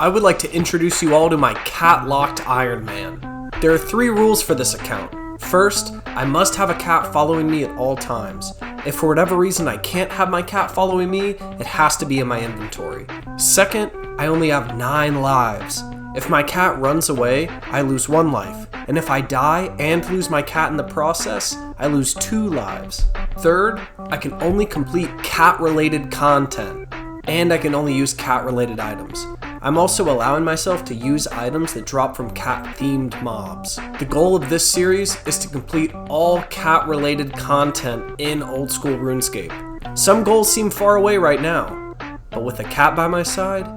I would like to introduce you all to my CatLocked Ironman. There are 3 rules for this account. First, I must have a cat following me at all times. If for whatever reason I can't have my cat following me, it has to be in my inventory. Second, I only have 9 lives. If my cat runs away, I lose 1 life. And if I die and lose my cat in the process, I lose 2 lives. Third, I can only complete cat-related content. And I can only use cat-related items. I'm also allowing myself to use items that drop from cat-themed mobs. The goal of this series is to complete all cat-related content in old school RuneScape. Some goals seem far away right now, but with a cat by my side,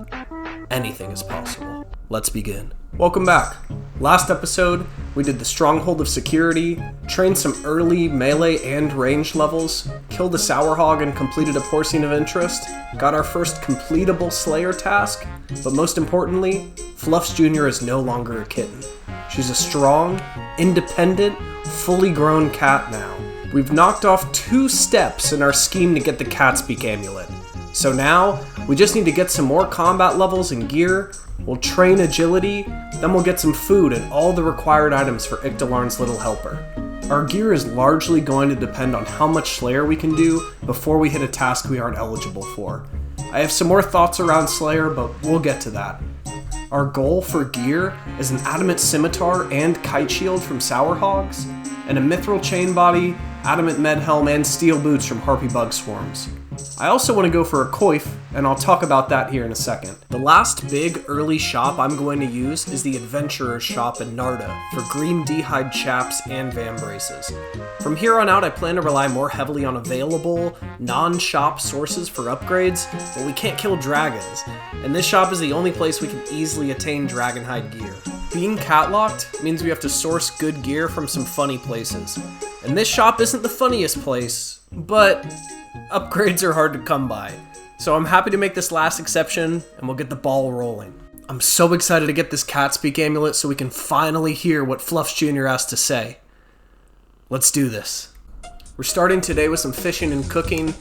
anything is possible. Let's begin. Welcome back. Last episode, we did the Stronghold of Security, trained some early melee and range levels, killed a Sour Hog and completed a Porcine of Interest, got our first completable Slayer task, but most importantly, Fluffs Jr. is no longer a kitten. She's a strong, independent, fully grown cat now. We've knocked off 2 steps in our scheme to get the Cat Speak Amulet. So now, we just need to get some more combat levels and gear, we'll train agility, then we'll get some food and all the required items for Ictalarn's Little Helper. Our gear is largely going to depend on how much Slayer we can do before we hit a task we aren't eligible for. I have some more thoughts around Slayer, but we'll get to that. Our goal for gear is an Adamant Scimitar and Kite Shield from Sour Hogs, and a Mithril Chain Body, Adamant Med Helm, and Steel Boots from Harpy Bug Swarms. I also want to go for a coif, and I'll talk about that here in a second. The last big early shop I'm going to use is the Adventurer's Shop in Narda for green D'hide chaps and Vambraces. From here on out, I plan to rely more heavily on available, non-shop sources for upgrades, but we can't kill dragons, and this shop is the only place we can easily attain Dragonhide gear. Being catlocked means we have to source good gear from some funny places, and this shop isn't the funniest place, but upgrades are hard to come by. So I'm happy to make this last exception, and we'll get the ball rolling. I'm so excited to get this Cat Speak Amulet so we can finally hear what Fluffs Jr. has to say. Let's do this. We're starting today with some fishing and cooking.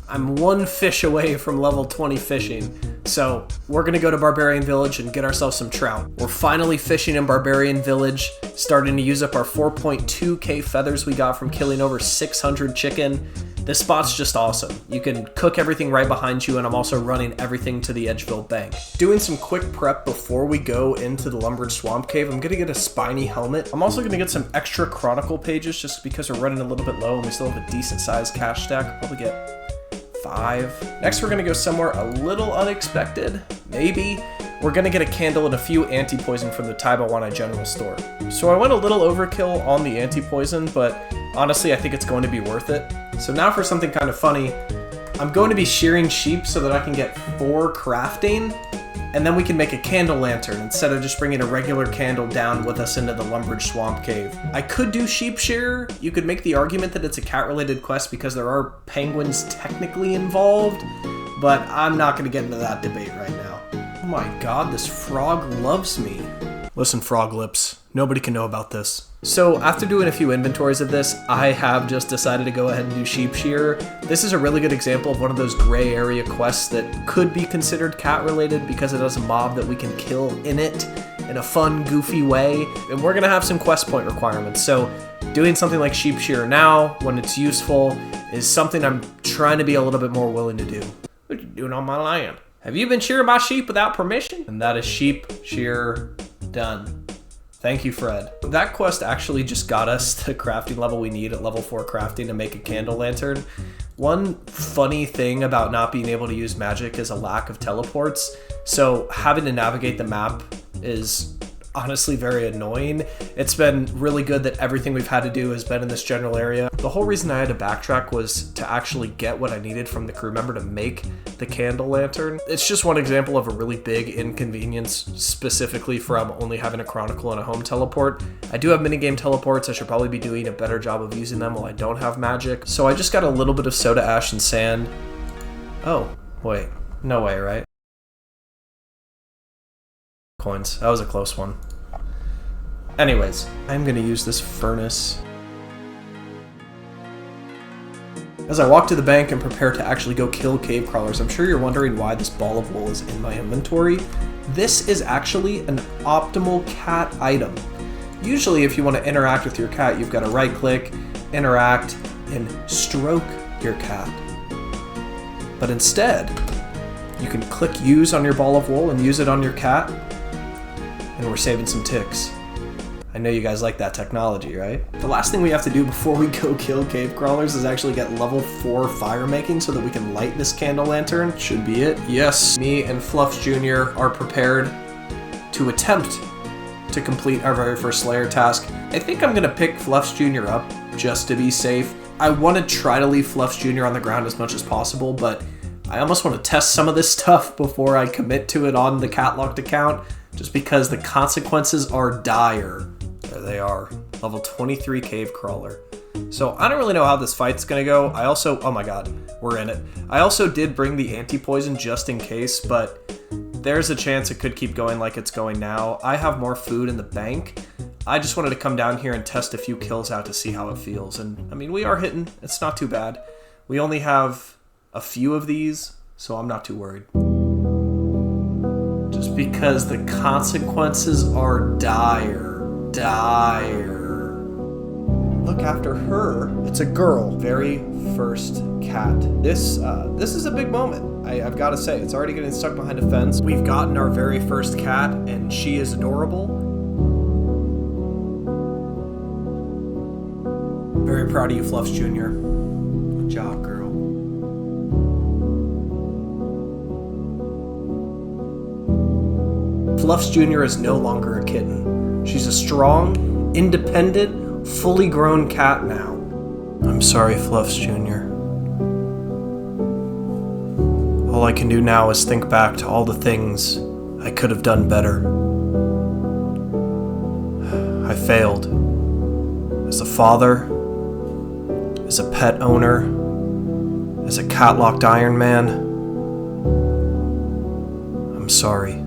I'm 1 fish away from level 20 fishing, so we're gonna go to Barbarian Village and get ourselves some trout. We're finally fishing in Barbarian Village, starting to use up our 4.2k feathers we got from killing over 600 chicken. This spot's just awesome. You can cook everything right behind you, and I'm also running everything to the Edgeville Bank. Doing some quick prep before we go into the Lumbered Swamp Cave. I'm gonna get a spiny helmet. I'm also gonna get some extra Chronicle pages just because we're running a little bit low and we still have a decent sized cash stack. Probably get 5. Next, we're gonna go somewhere a little unexpected. Maybe. We're gonna get a candle and a few anti-poison from the Taibawana General Store. So I went a little overkill on the anti-poison, but honestly, I think it's going to be worth it. So now for something kind of funny, I'm going to be shearing sheep so that I can get 4 crafting, and then we can make a candle lantern instead of just bringing a regular candle down with us into the Lumbered Swamp Cave. I could do sheep shearer. You could make the argument that it's a cat-related quest because there are penguins technically involved, but I'm not going to get into that debate right now. Oh my god, this frog loves me. Listen, frog lips, nobody can know about this. So after doing a few inventories of this, I have just decided to go ahead and do sheep shearer. This is a really good example of one of those gray area quests that could be considered cat related because it has a mob that we can kill in it in a fun, goofy way. And we're gonna have some quest point requirements. So doing something like sheep shearer now, when it's useful, is something I'm trying to be a little bit more willing to do. What are you doing on my land? Have you been shearing my sheep without permission? And that is sheep shearer done. Thank you, Fred. That quest actually just got us the crafting level we need at level 4 crafting to make a candle lantern. One funny thing about not being able to use magic is a lack of teleports. So having to navigate the map is honestly very annoying. It's been really good that everything we've had to do has been in this general area. The whole reason I had to backtrack was to actually get what I needed from the crew member to make the candle lantern. It's just one example of a really big inconvenience specifically from only having a Chronicle and a home teleport. I do have minigame teleports. I should probably be doing a better job of using them while I don't have magic. So I just got a little bit of soda ash and sand. Oh, wait. No way, right? Coins. That was a close one. Anyways, I'm gonna use this furnace. As I walk to the bank and prepare to actually go kill cave crawlers, I'm sure you're wondering why this ball of wool is in my inventory. This is actually an optimal cat item. Usually if you want to interact with your cat, you've got to right click, interact, and stroke your cat. But instead, you can click use on your ball of wool and use it on your cat, and we're saving some ticks. I know you guys like that technology, right? The last thing we have to do before we go kill cave crawlers is actually get level 4 fire making so that we can light this candle lantern. Should be it. Yes, me and Fluffs Jr. are prepared to attempt to complete our very first Slayer task. I think I'm gonna pick Fluffs Jr. up just to be safe. I want to try to leave Fluffs Jr. on the ground as much as possible, but I almost want to test some of this stuff before I commit to it on the CatLocked account, just because the consequences are dire. There they are. Level 23 cave crawler. So I don't really know how this fight's gonna go. I also, oh my god, we're in it. I also did bring the anti-poison just in case, but there's a chance it could keep going like it's going now. I have more food in the bank. I just wanted to come down here and test a few kills out to see how it feels. And I mean, we are hitting. It's not too bad. We only have a few of these, so I'm not too worried. Just because the consequences are dire. Look after her. It's a girl. Very first cat. This is a big moment. I've got to say, it's already getting stuck behind a fence. We've gotten our very first cat, and she is adorable. Very proud of you, Fluffs Jr. Good job, girl. Fluffs Jr. is no longer a kitten. She's a strong, independent, fully grown cat now. I'm sorry, Fluffs Jr. All I can do now is think back to all the things I could have done better. I failed. As a father, as a pet owner, as a CatLocked Ironman, I'm sorry.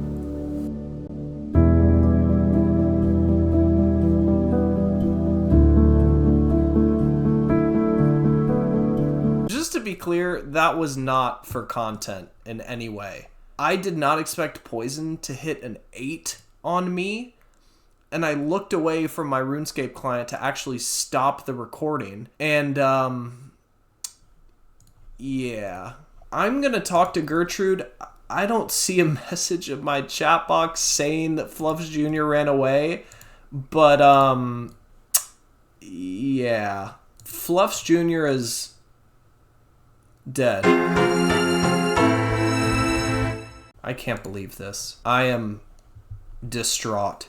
Just to be clear, that was not for content in any way. I did not expect poison to hit an 8 on me, and I looked away from my RuneScape client to actually stop the recording. And, yeah. I'm gonna talk to Gertrude. I don't see a message in my chat box saying that Fluffs Jr. ran away. But, yeah. Fluffs Jr. is dead. I can't believe this. I am distraught.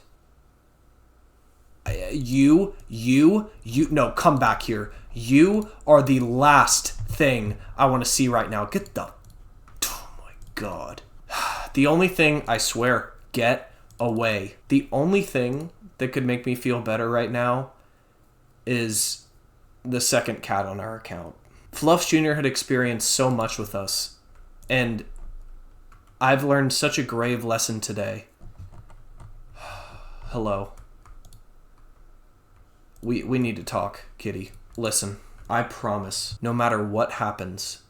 No, come back here. You are the last thing I want to see right now. Get the, oh my god. The only thing, I swear, get away. The only thing that could make me feel better right now is the second cat on our account. Fluffs Jr. had experienced so much with us, and I've learned such a grave lesson today. Hello. We need to talk, kitty. Listen, I promise, no matter what happens,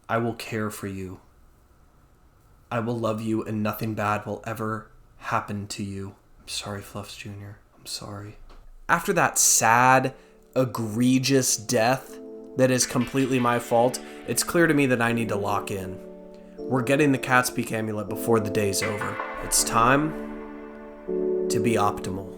I will care for you. I will love you, and nothing bad will ever happen to you. I'm sorry, Fluffs Jr. I'm sorry. After that sad, egregious death that is completely my fault, it's clear to me that I need to lock in. We're getting the Cat Speak Amulet before the day's over. It's time to be optimal.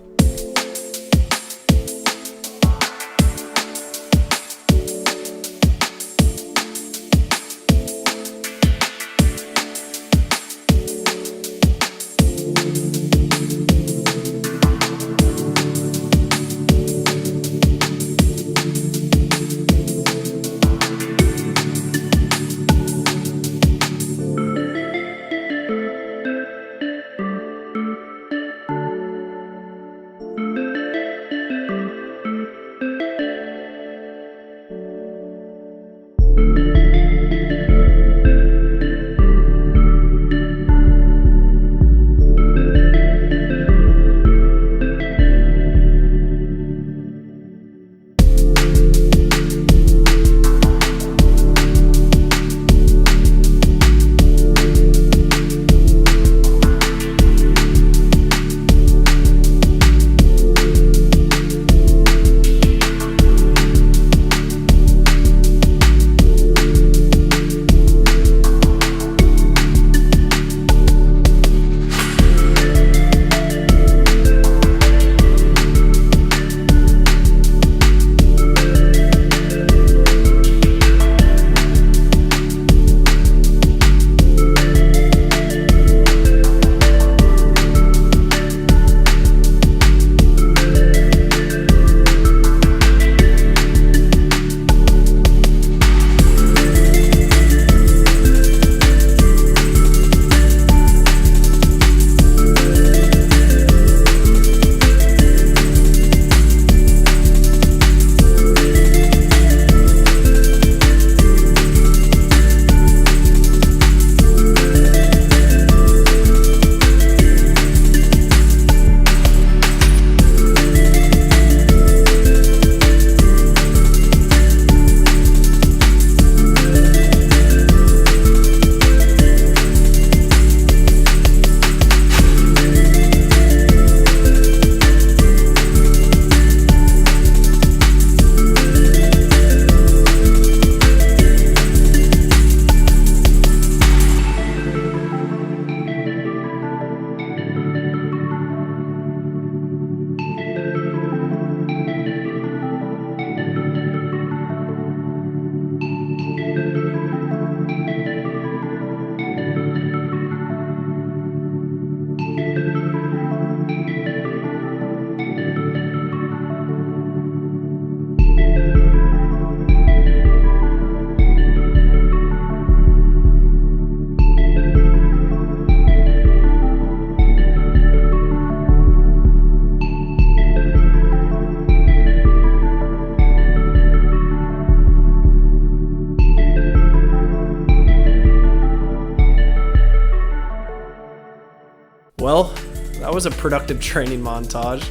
Well, that was a productive training montage.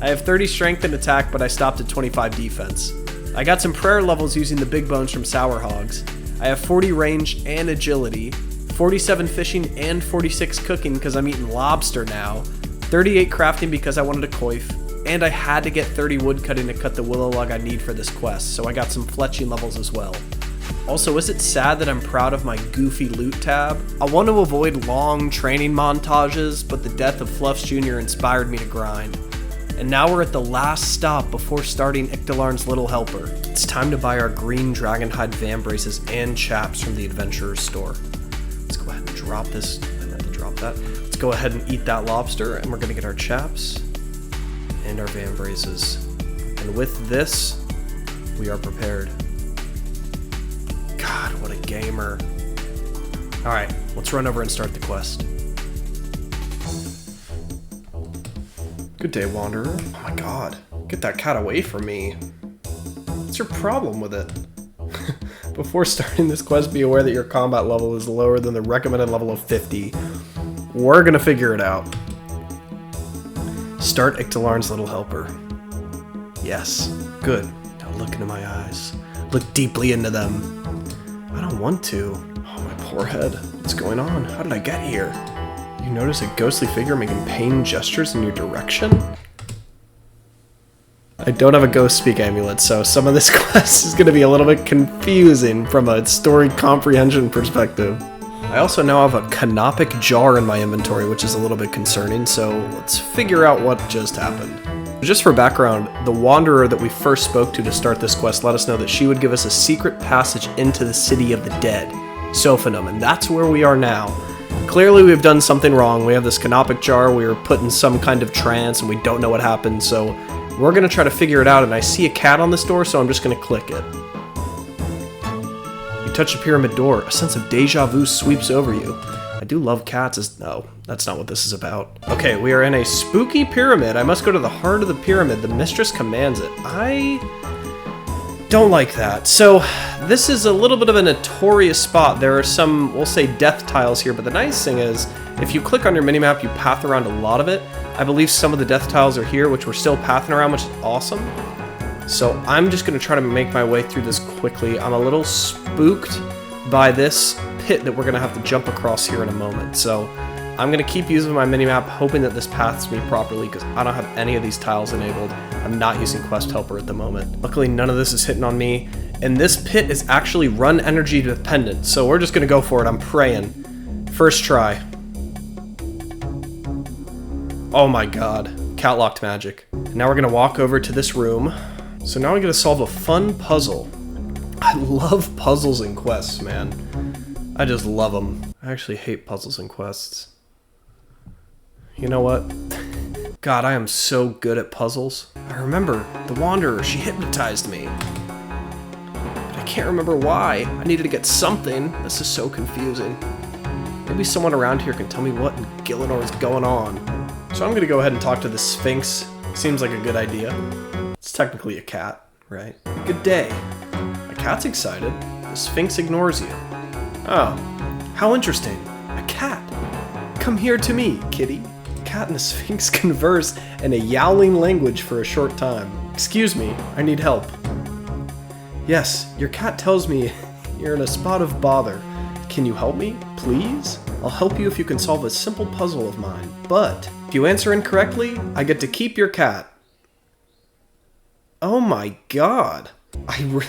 I have 30 strength and attack, but I stopped at 25 defense. I got some prayer levels using the big bones from Sour Hogs. I have 40 range and agility, 47 fishing and 46 cooking because I'm eating lobster now, 38 crafting because I wanted a coif, and I had to get 30 wood cutting to cut the willow log I need for this quest, so I got some fletching levels as well. Also, is it sad that I'm proud of my goofy loot tab? I want to avoid long training montages, but the death of Fluffs Jr. inspired me to grind. And now we're at the last stop before starting Ictalarn's Little Helper. It's time to buy our green dragonhide van braces and chaps from the Adventurer's store. Let's go ahead and drop this. I meant to drop that. Let's go ahead and eat that lobster, and we're gonna get our chaps and our van braces. And with this, we are prepared. God, what a gamer. All right, let's run over and start the quest. Good day, Wanderer. Oh my god, get that cat away from me. What's your problem with it? Before starting this quest, be aware that your combat level is lower than the recommended level of 50. We're gonna figure it out. Start Ictalarn's Little Helper. Yes, good. Now look into my eyes. Look deeply into them. I don't want to. Oh, my poor head. What's going on? How did I get here? You notice a ghostly figure making pain gestures in your direction? I don't have a ghost speak amulet, so some of this quest is going to be a little bit confusing from a story comprehension perspective. I also now have a canopic jar in my inventory, which is a little bit concerning, so let's figure out what just happened. Just for background, the Wanderer that we first spoke to start this quest let us know that she would give us a secret passage into the City of the Dead, Sophanum, and that's where we are now. Clearly we've done something wrong. We have this canopic jar, we were put in some kind of trance, and we don't know what happened, so we're going to try to figure it out, and I see a cat on this door, so I'm just going to click it. You touch the pyramid door, a sense of deja vu sweeps over you. I do love cats. No, that's not what this is about. Okay, we are in a spooky pyramid. I must go to the heart of the pyramid. The mistress commands it. I don't like that. So this is a little bit of a notorious spot. There are some, we'll say, death tiles here, but the nice thing is, if you click on your minimap, you path around a lot of it. I believe some of the death tiles are here, which we're still pathing around, which is awesome. So I'm just going to try to make my way through this quickly. I'm a little spooked by this pit that we're going to have to jump across here in a moment. So I'm going to keep using my minimap, hoping that this paths me properly, because I don't have any of these tiles enabled. I'm not using Quest Helper at the moment. Luckily, none of this is hitting on me. And this pit is actually run energy dependent, so we're just going to go for it. I'm praying. First try. Oh my god. CatLocked magic. And now we're going to walk over to this room. So now I'm going to solve a fun puzzle. I love puzzles and quests, man. I just love them. I actually hate puzzles and quests. You know what? God, I am so good at puzzles. I remember the Wanderer, she hypnotized me. But I can't remember why. I needed to get something. This is so confusing. Maybe someone around here can tell me what in Gielinor is going on. So I'm going to go ahead and talk to the Sphinx. Seems like a good idea. It's technically a cat, right? Good day. My cat's excited. The Sphinx ignores you. Oh, how interesting. A cat. Come here to me, kitty. Cat and the Sphinx converse in a yowling language for a short time. Excuse me, I need help. Yes, your cat tells me you're in a spot of bother. Can you help me, please? I'll help you if you can solve a simple puzzle of mine. But if you answer incorrectly, I get to keep your cat. Oh my god. I really...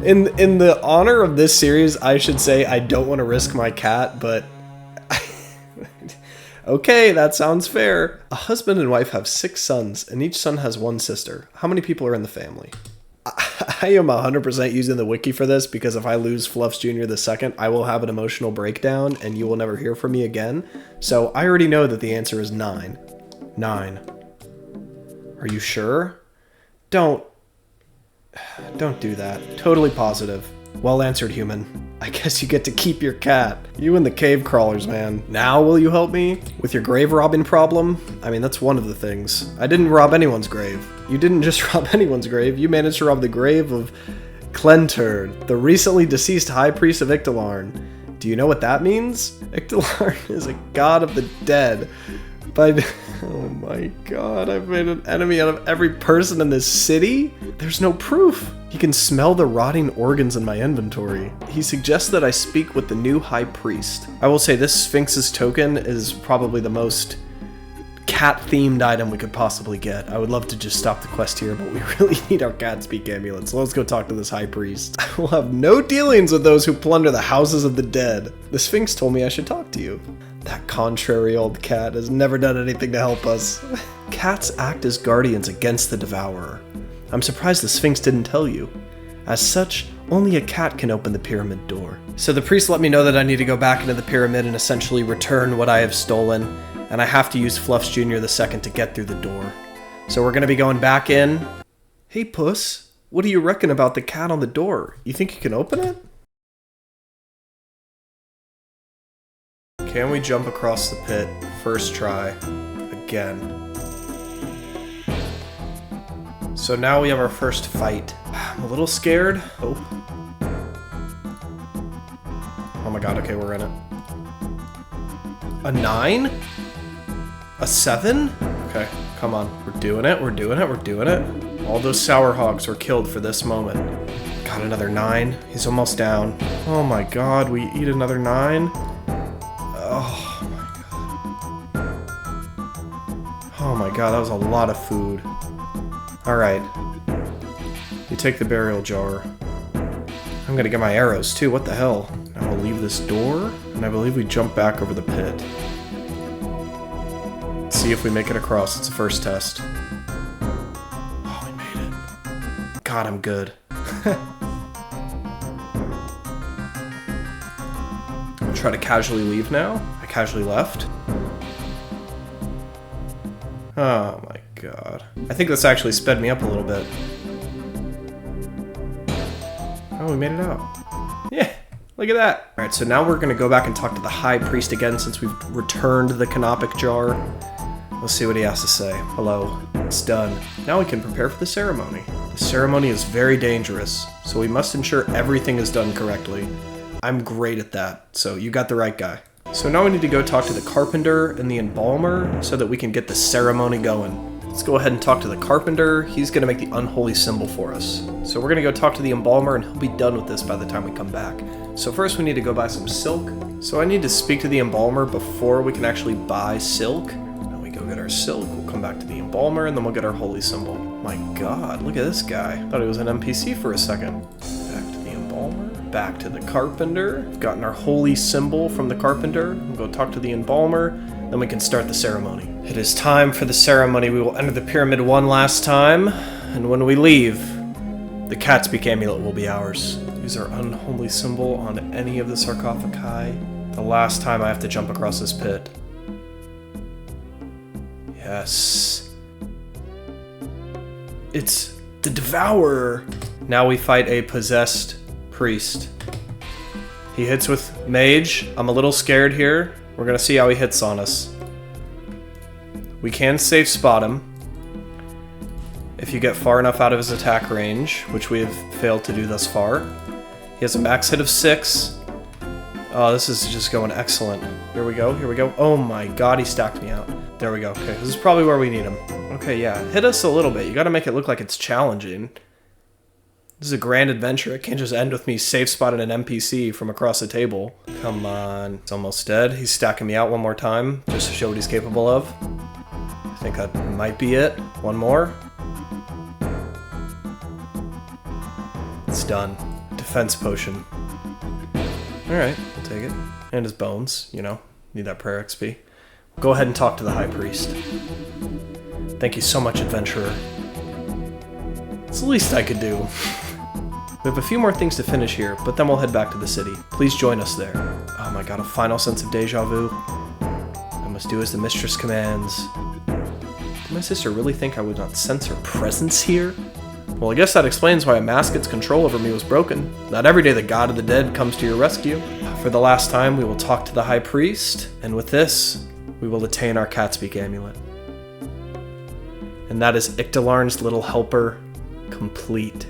In the honor of this series, I should say I don't want to risk my cat, but... Okay, that sounds fair. A husband and wife have 6 sons, and each son has 1 sister. How many people are in the family? I am 100% using the wiki for this, because if I lose Fluffs Jr. the second, I will have an emotional breakdown, and you will never hear from me again. So I already know that the answer is 9. 9. Are you sure? Don't do that. Totally positive. Well answered, human. I guess you get to keep your cat. You and the cave crawlers, man. Now will you help me? With your grave robbing problem? I mean, that's one of the things. I didn't rob anyone's grave. You didn't just rob anyone's grave, you managed to rob the grave of Clenturd, the recently deceased High Priest of Ictalarn. Do you know what that means? Ictalarn is a god of the dead. But, oh my god, I've made an enemy out of every person in this city? There's no proof. He can smell the rotting organs in my inventory. He suggests that I speak with the new high priest. I will say this Sphinx's token is probably the most cat-themed item we could possibly get. I would love to just stop the quest here, but we really need our cat speak amulet, so let's go talk to this high priest. I will have no dealings with those who plunder the houses of the dead. The Sphinx told me I should talk to you. That contrary old cat has never done anything to help us. Cats act as guardians against the devourer. I'm surprised the Sphinx didn't tell you. As such, only a cat can open the pyramid door. So the priest let me know that I need to go back into the pyramid and essentially return what I have stolen, and I have to use Fluffs Jr. II to get through the door. So we're gonna be going back in. Hey Puss, what do you reckon about the cat on the door? You think you can open it? Can we jump across the pit? First try. Again. So now we have our first fight. I'm a little scared. Oh. Oh my god, okay, we're in it. A 9? A 7? Okay, come on. We're doing it, we're doing it, we're doing it. All those sour hogs were killed for this moment. Got another 9. He's almost down. Oh my god, we eat another 9? Oh my god. Oh my god, that was a lot of food. Alright. You take the burial jar. I'm gonna get my arrows too, what the hell? Now we'll leave this door, and I believe we jump back over the pit. Let's see if we make it across, it's the first test. Oh, we made it. God, I'm good. Try to casually leave now. I casually left. Oh my god. I think this actually sped me up a little bit. Oh, we made it out. Yeah, look at that. Alright, so now we're gonna go back and talk to the high priest again since we've returned the canopic jar. We'll see what he has to say. Hello. It's done. Now we can prepare for the ceremony. The ceremony is very dangerous, so we must ensure everything is done correctly. I'm great at that, so you got the right guy. So now we need to go talk to the carpenter and the embalmer so that we can get the ceremony going. Let's go ahead and talk to the carpenter. He's gonna make the unholy symbol for us. So we're gonna go talk to the embalmer and he'll be done with this by the time we come back. So first we need to go buy some silk. So I need to speak to the embalmer before we can actually buy silk. Then we go get our silk, we'll come back to the embalmer, and then we'll get our holy symbol. My god, look at this guy. Thought he was an NPC for a second. Back to the embalmer. Back to the carpenter. We've gotten our holy symbol from the carpenter. We'll go talk to the embalmer, then we can start the ceremony. It is time for the ceremony. We will enter the pyramid one last time, and when we leave, the cat speak amulet will be ours. Use our unholy symbol on any of the sarcophagi. The last time I have to jump across this pit. Yes. It's the devourer. Now we fight a possessed priest. He hits with mage. I'm a little scared here. We're gonna see how he hits on us. We can safe spot him if you get far enough out of his attack range, which we have failed to do thus far. He has a max hit of 6. Oh, this is just going excellent. Here we go, here we go. Oh my god, he stacked me out. There we go. Okay, this is probably where we need him. Okay, yeah, hit us a little bit. You gotta make it look like it's challenging. This is a grand adventure. It can't just end with me safe spotting an NPC from across the table. Come on. It's almost dead. He's stacking me out one more time, just to show what he's capable of. I think that might be it. One more. It's done. Defense potion. Alright, we'll take it. And his bones, you know. Need that prayer XP. Go ahead and talk to the high priest. Thank you so much, adventurer. It's the least I could do. We have a few more things to finish here, but then we'll head back to the city. Please join us there. Oh my god, a final sense of deja vu. I must do as the mistress commands. Did my sister really think I would not sense her presence here? Well, I guess that explains why a Masket's control over me was broken. Not every day the god of the dead comes to your rescue. For the last time, we will talk to the high priest, and with this, we will attain our Catspeak amulet. And that is Ictalarn's little helper complete.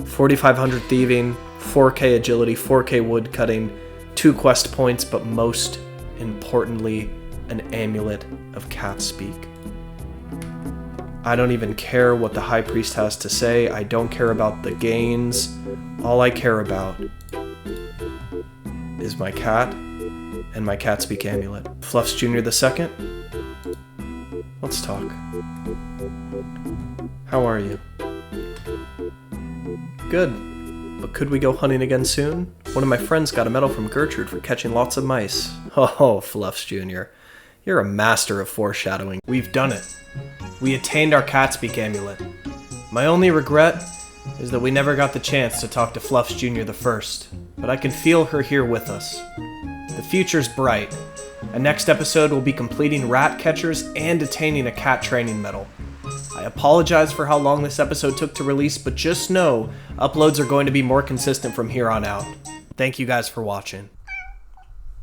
4,500 thieving, 4K agility, 4K wood cutting, 2 quest points, but most importantly, an amulet of cat speak. I don't even care what the High Priest has to say. I don't care about the gains. All I care about is my cat and my cat speak amulet. Fluffs Jr. II? Let's talk. How are you? Good. But could we go hunting again soon? One of my friends got a medal from Gertrude for catching lots of mice. Oh, Fluffs Jr. You're a master of foreshadowing. We've done it. We attained our cat speak amulet. My only regret is that we never got the chance to talk to Fluffs Jr. the first, but I can feel her here with us. The future's bright. A next episode will be completing rat catchers and attaining a cat training medal. I apologize for how long this episode took to release, but just know uploads are going to be more consistent from here on out. Thank you guys for watching.